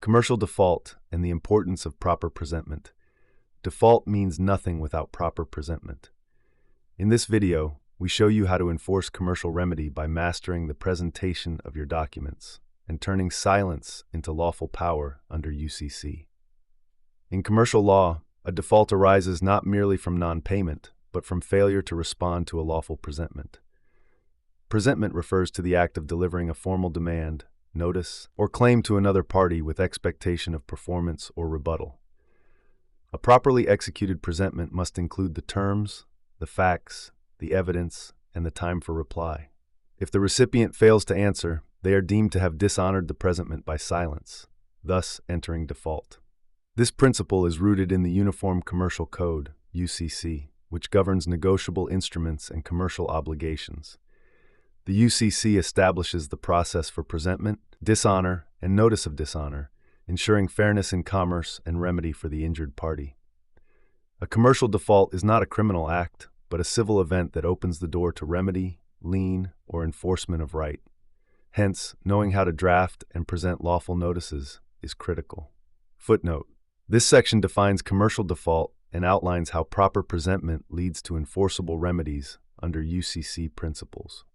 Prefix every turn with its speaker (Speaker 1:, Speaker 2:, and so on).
Speaker 1: Commercial default and the importance of proper presentment. Default means nothing without proper presentment. In this video, we show you how to enforce commercial remedy by mastering the presentation of your documents and turning silence into lawful power under UCC. In commercial law, a default arises not merely from non-payment, but from failure to respond to a lawful presentment. Presentment refers to the act of delivering a formal demand, notice, or claim to another party with expectation of performance or rebuttal. A properly executed presentment must include the terms, the facts, the evidence, and the time for reply. If the recipient fails to answer, they are deemed to have dishonored the presentment by silence, thus entering default. This principle is rooted in the Uniform Commercial Code, UCC, which governs negotiable instruments and commercial obligations. The UCC establishes the process for presentment, dishonor, and notice of dishonor, ensuring fairness in commerce and remedy for the injured party. A commercial default is not a criminal act, but a civil event that opens the door to remedy, lien, or enforcement of right. Hence, knowing how to draft and present lawful notices is critical. Footnote: this section defines commercial default and outlines how proper presentment leads to enforceable remedies under UCC principles.